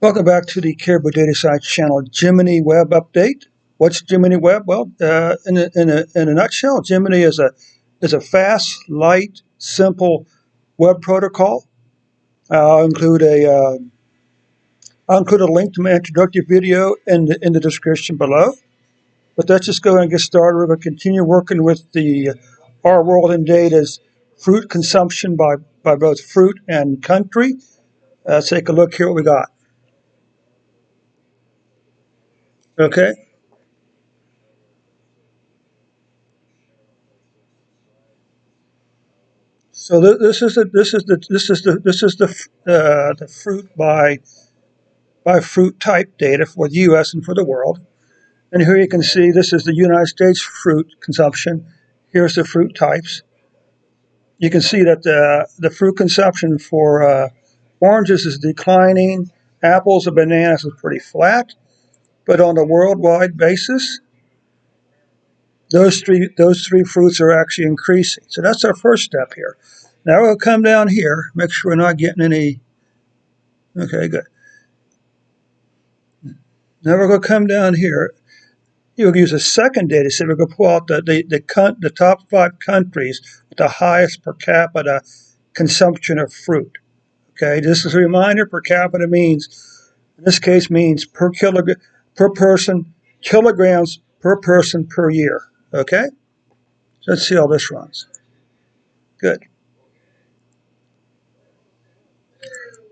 Welcome back to the Caribou Data Science channel Gemini Web update. What's Gemini Web? Well, in a nutshell, Gemini is a fast, light, simple web protocol. I'll include a link to my introductory video in the description below. But let's just go and get started. We're going to continue working with our world in data's fruit consumption by both fruit and country. Let's take a look here what we got. Okay. So this is the fruit by fruit type data for the U.S. and for the world. And here you can see this is the United States fruit consumption. Here's the fruit types. You can see that the fruit consumption for oranges is declining. Apples and bananas is pretty flat. But on a worldwide basis, those three fruits are actually increasing. So that's our first step here. Now we'll come down here, make sure we're not getting any. Okay, good. Now we're going to come down here. You'll use a second data set. We're going to pull out the top 5 countries with the highest per capita consumption of fruit. Okay, just as a reminder, per capita means, in this case, means per person, kilograms per person per year. Okay, so let's see how this runs. Good.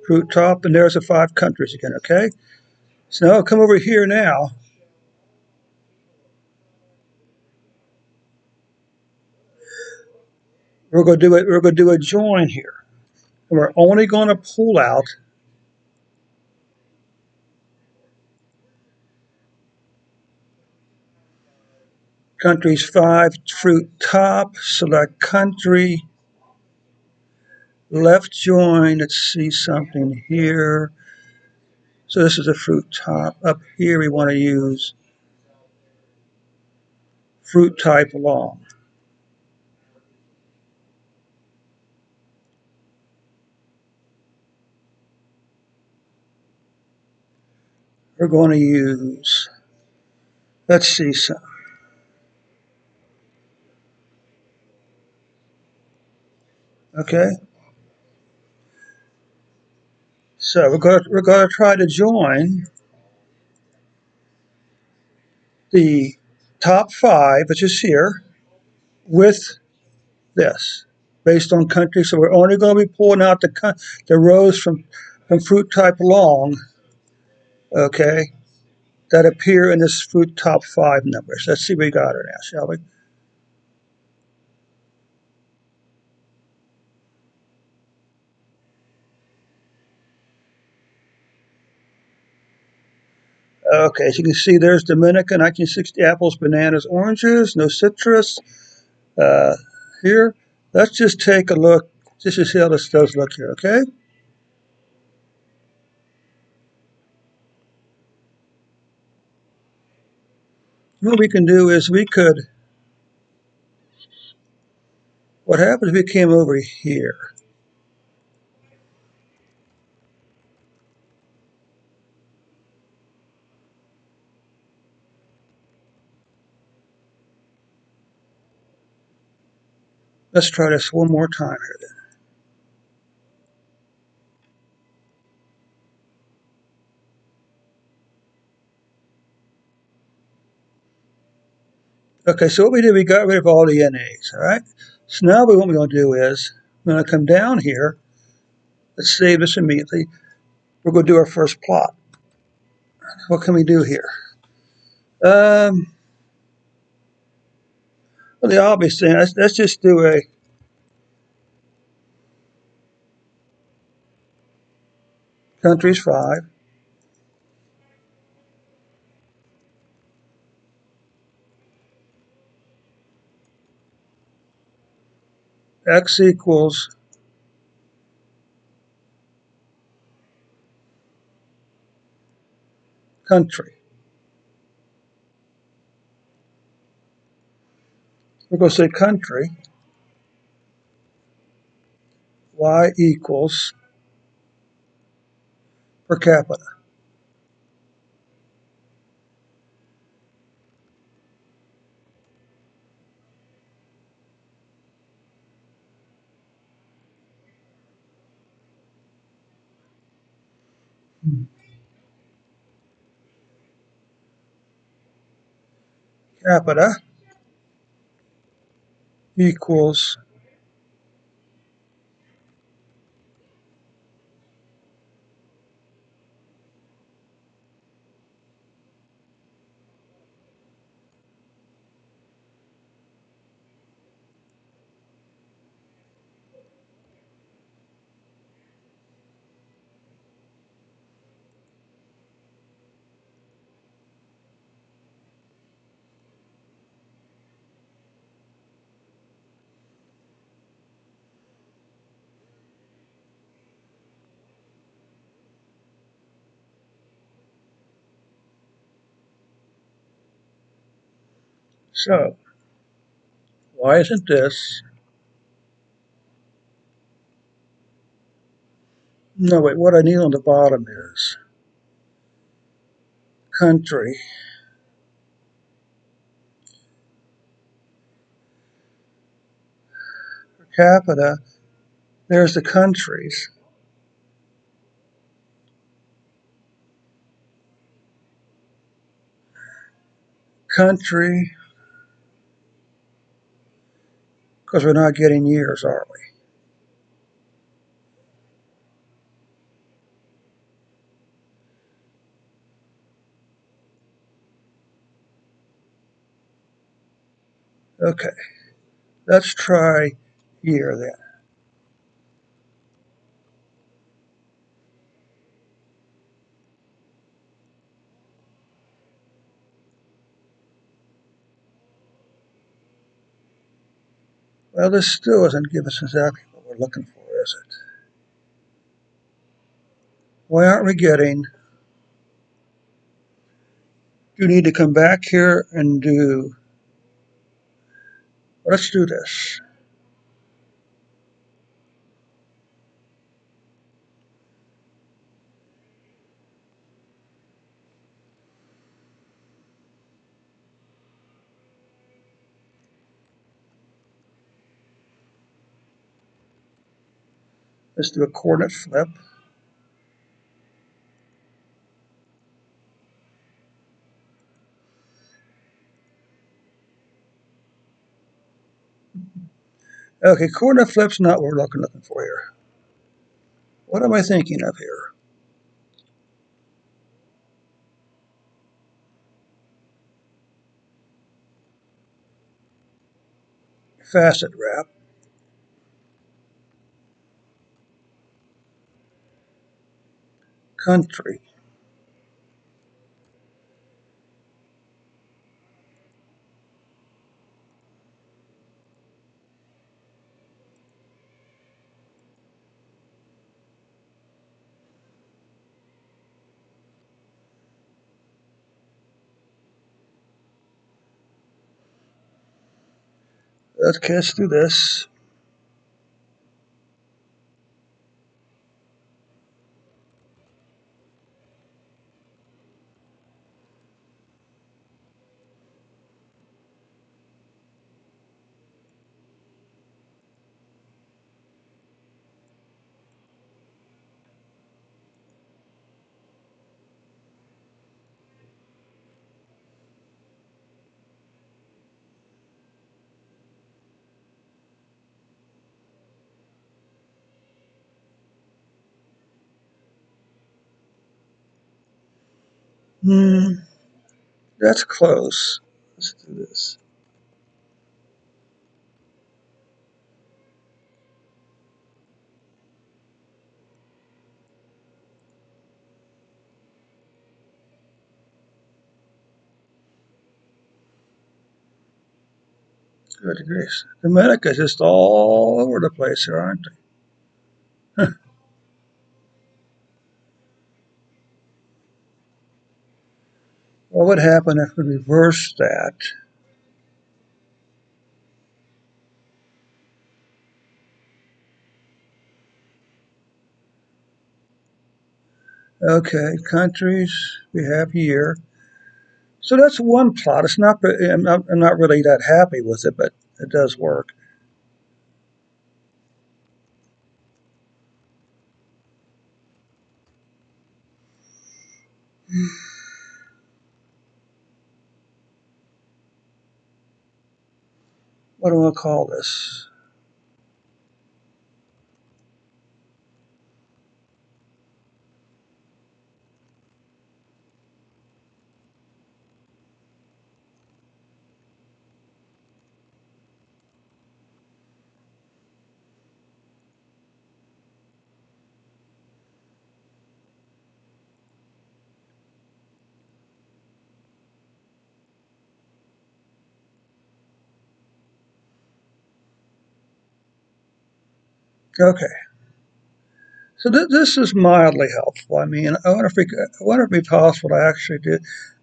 Fruit top, and there's the 5 countries again. Okay, so now I'll come over here now. We're going to do a join here, and we're only going to pull out countries 5 fruit top. Select country. Left join. Let's see something here. So this is a fruit top. Up here we want to use fruit type long. We're going to use, let's see some. Okay. So we're going to try to join the top 5, which is here, with this, based on country. So we're only going to be pulling out the rows from fruit type long, okay, that appear in this fruit top 5 numbers. Let's see what we got here now, shall we? Okay, so you can see there's Dominica, 1960, apples, bananas, oranges, no citrus. Here, let's just take a look, just to see how this does look here, okay? What we can do is what happens if we came over here? Let's try this one more time here then. Okay, so what we did, we got rid of all the NAs, all right? So now what we're going to do is, we're going to come down here. Let's save this immediately. We're going to do our first plot. What can we do here? Well, the obvious thing, let's just do a countries 5. X equals country. We're going to say country. Y equals per capita. Capita equals so. Why isn't this? No, wait, what I need on the bottom is country, per capita. There's the countries. Country, because we're not getting years, are we? Okay, let's try year then. Well, this still doesn't give us exactly what we're looking for, is it? Why aren't we getting? Do you need to come back here and do? Let's do this. Let's do a coordinate flip. Okay, coordinate flip's not what we're looking for here. What am I thinking of here? Facet wrap, country. Let's do this. Hmm, that's close. Let's do this. Good grace. Dominica's just all over the place here, aren't they? What would happen if we reverse that? Okay, countries, we have year. So that's one plot. It's not. I'm not really that happy with it, but it does work. What do I call this? Okay. So this is mildly helpful. I mean, I wonder if it'd be possible to actually do.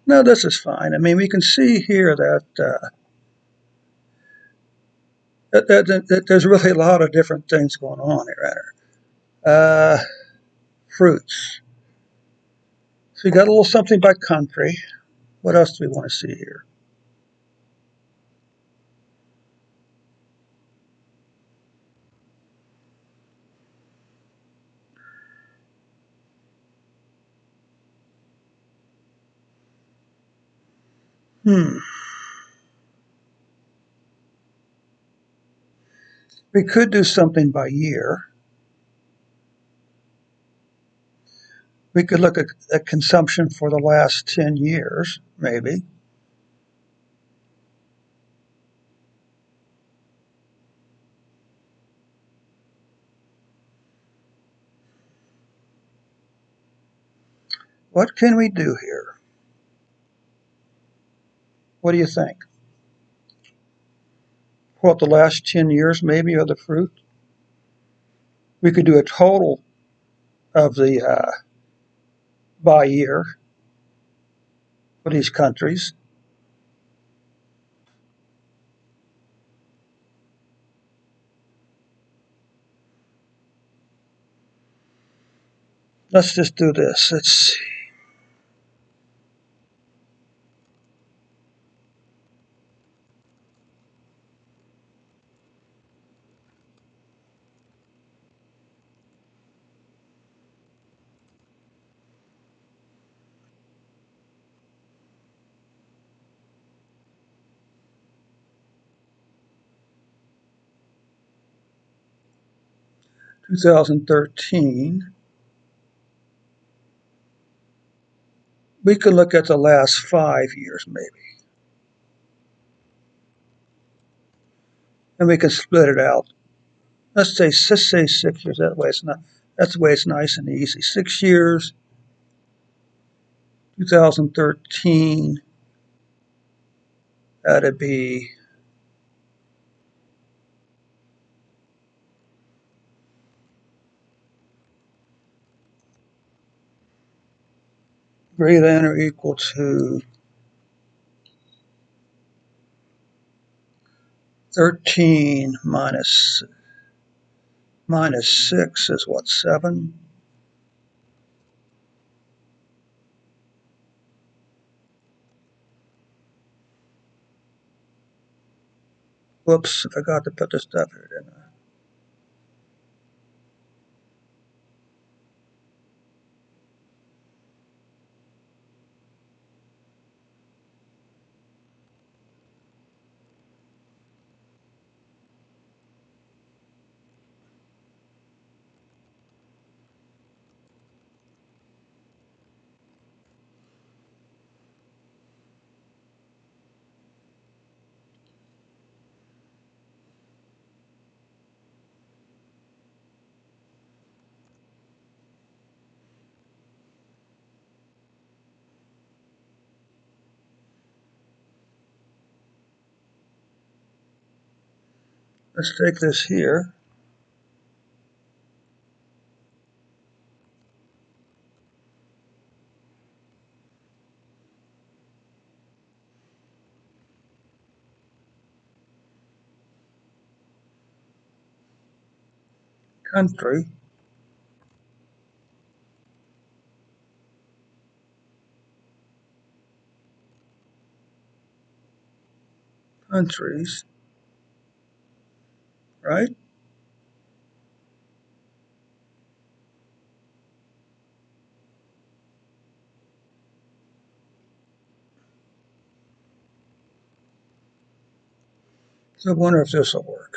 No, this is fine. I mean, we can see here that there's really a lot of different things going on here. Fruits. So we got a little something by country. What else do we want to see here? Hmm. We could do something by year. We could look at consumption for the last 10 years, maybe. What can we do here? What do you think? What, the last 10 years maybe of the fruit? We could do a total of the by year for these countries. Let's just do this. Let's see. (2013). We could look at the last 5 years maybe. And we can split it out. Let's say 6 years. That way it's not. That's the way it's nice and easy. 6 years, 2013. That'd be greater than or equal to 13 minus 6 is what, 7? Whoops, I forgot to put the stuff here, didn't I? Let's take this here. Country. Countries. Right? So I wonder if this will work.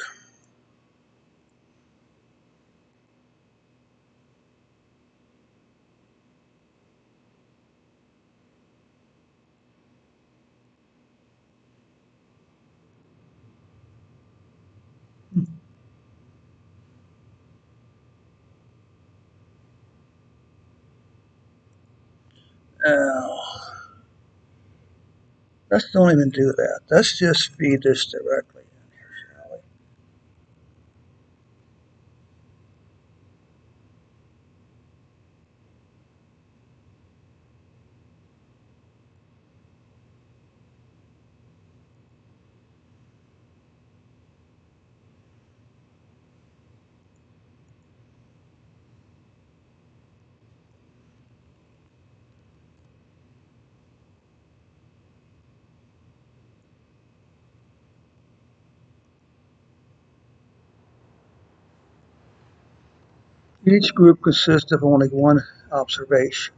Now, let's don't even do that. Let's just feed this directly in here, shall we? Each group consists of only one observation.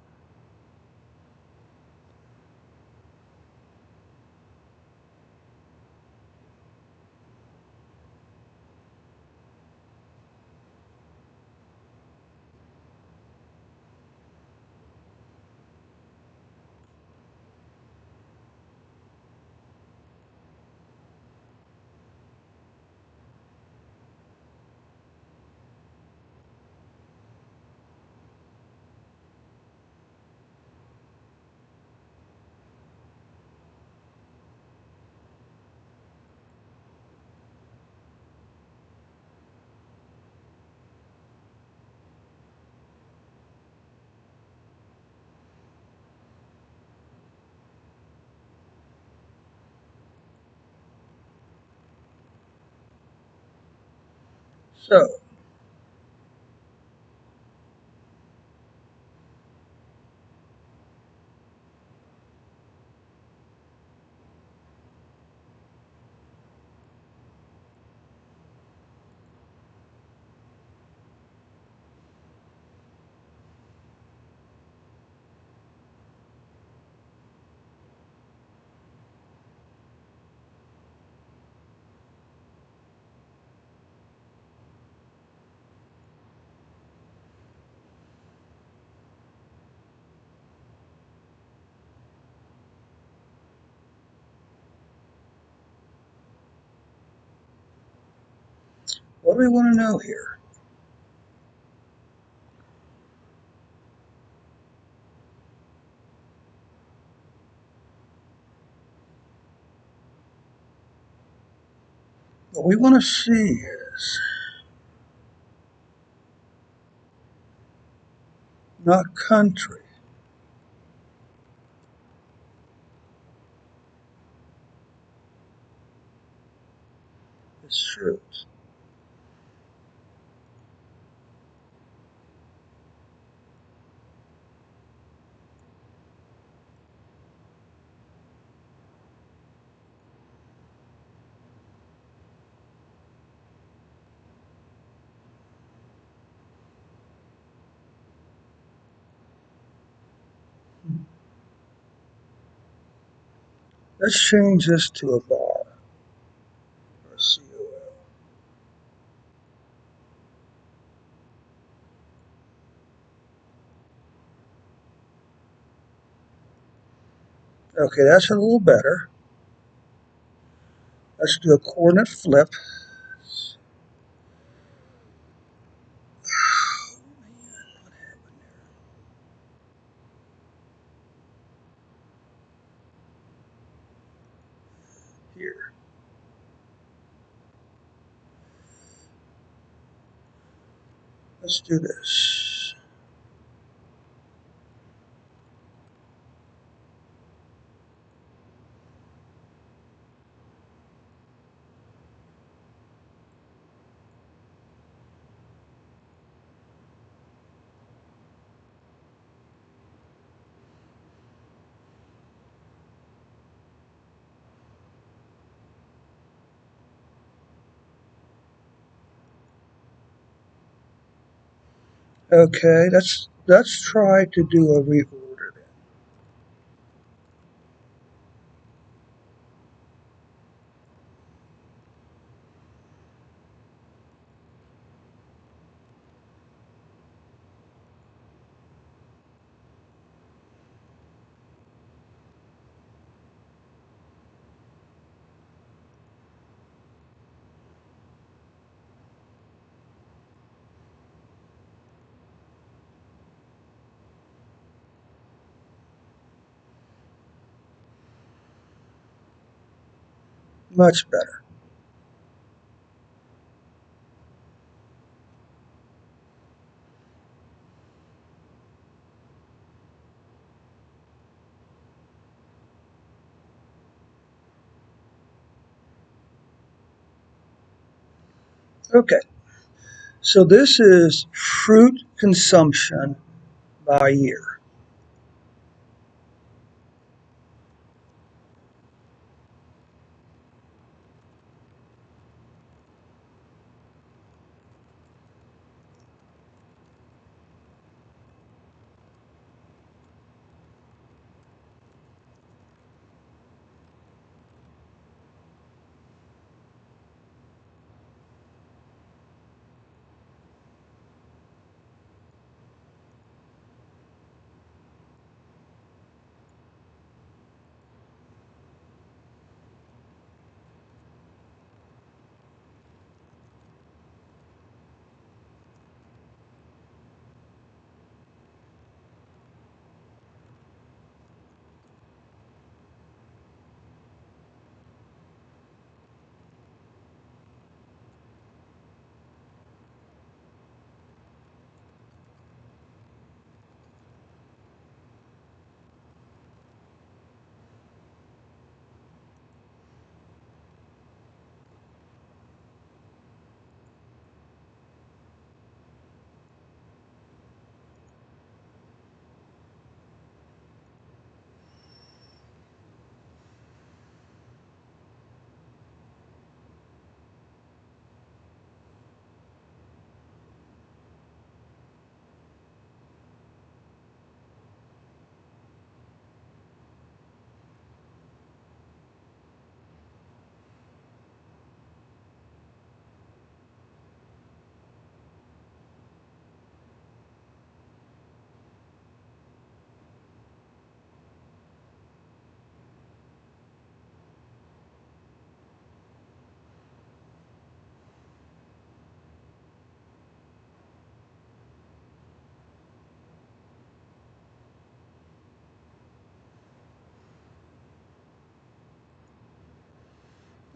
So, what do we want to know here? What we want to see is not country, it's fruit. Let's change this to a bar, or COL. Okay, that's a little better. Let's do a coordinate flip. Here. Let's do this. Okay, let's try to do a reorder then. Much better. Okay, so this is fruit consumption by year.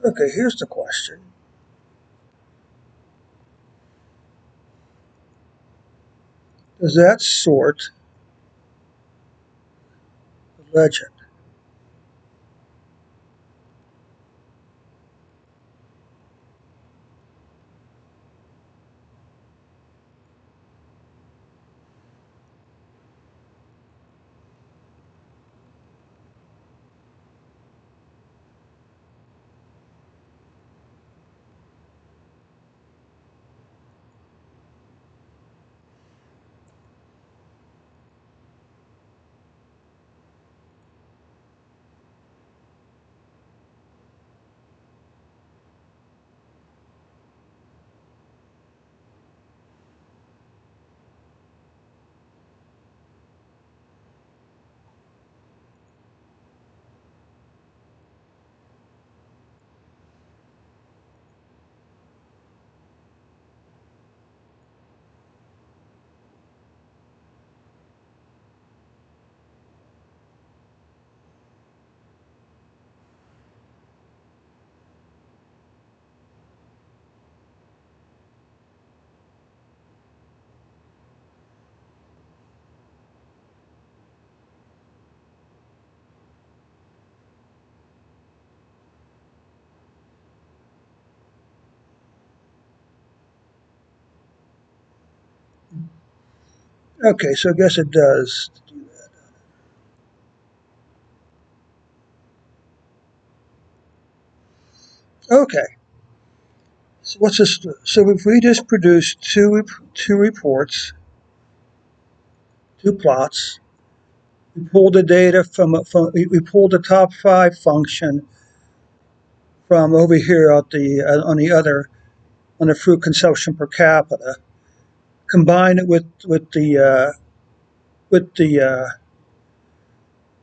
Okay, here's the question. Does that sort the legend? Okay, so I guess it does. Okay, so what's this? So if we just produce two reports, two plots, we pull the data from we pull the top five function from over here at the on the other on the fruit consumption per capita, combine it with the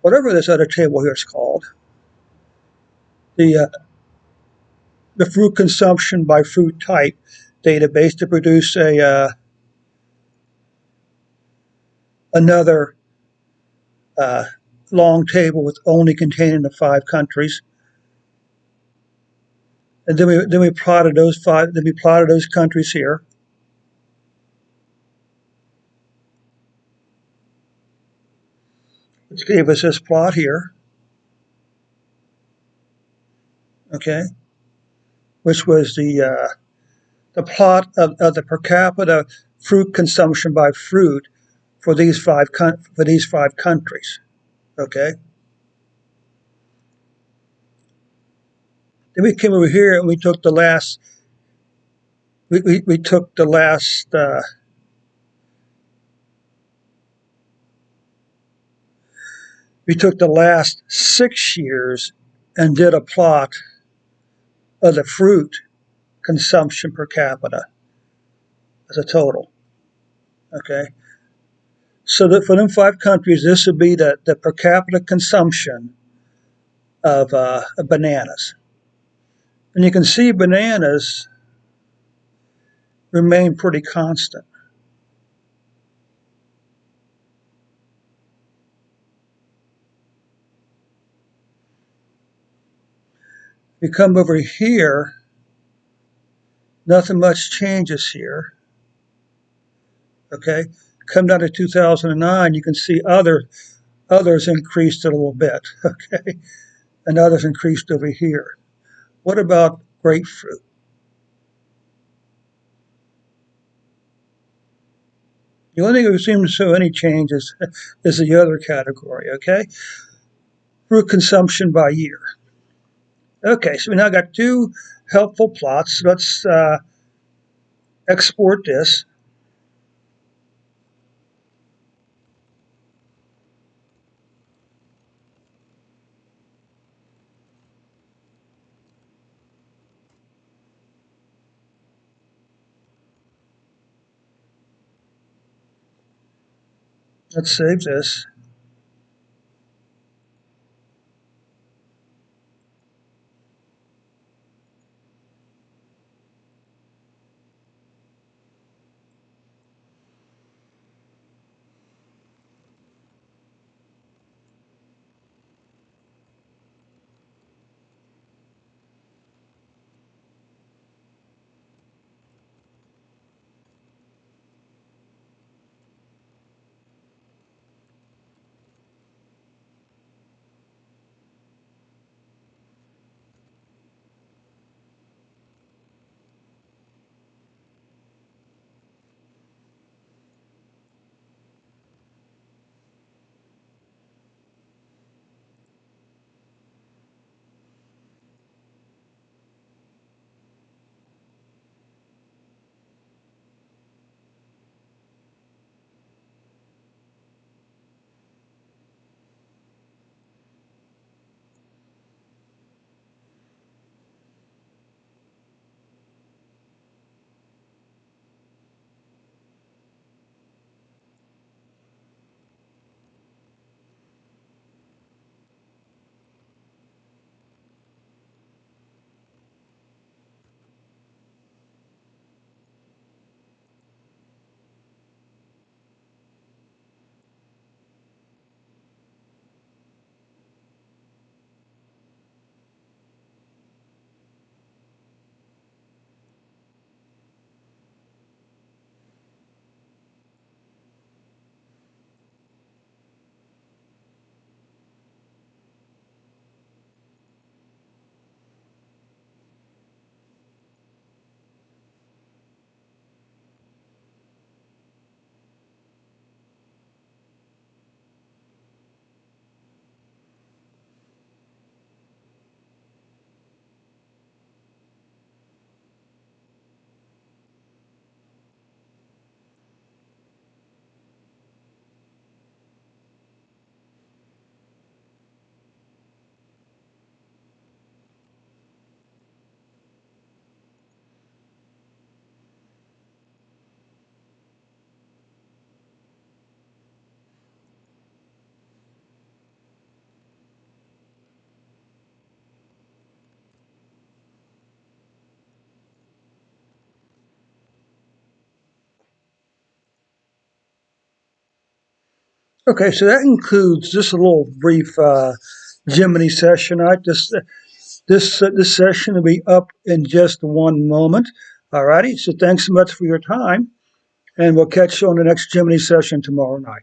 whatever this other table here is called, the uh, the fruit consumption by fruit type database to produce a another uh, long table with only containing the five countries. And then we plotted those countries here. Which gave us this plot here, okay, which was the plot of the per capita fruit consumption by fruit for these five countries, okay. Then we came over here and we took the last we took the last we took the last 6 years and did a plot of the fruit consumption per capita as a total, okay. So that for them five countries, this would be the per capita consumption of bananas. And you can see bananas remain pretty constant. You come over here, nothing much changes here. Okay, come down to 2009, you can see others increased a little bit. Okay, and others increased over here. What about grapefruit? The only thing we seem to show any changes is the other category. Okay, fruit consumption by year. Okay, so we now got two helpful plots. Let's export this. Let's save this. Okay, so that includes just a little brief Gemini session. I just This session will be up in just one moment. All righty. So thanks so much for your time, and we'll catch you on the next Gemini session tomorrow night.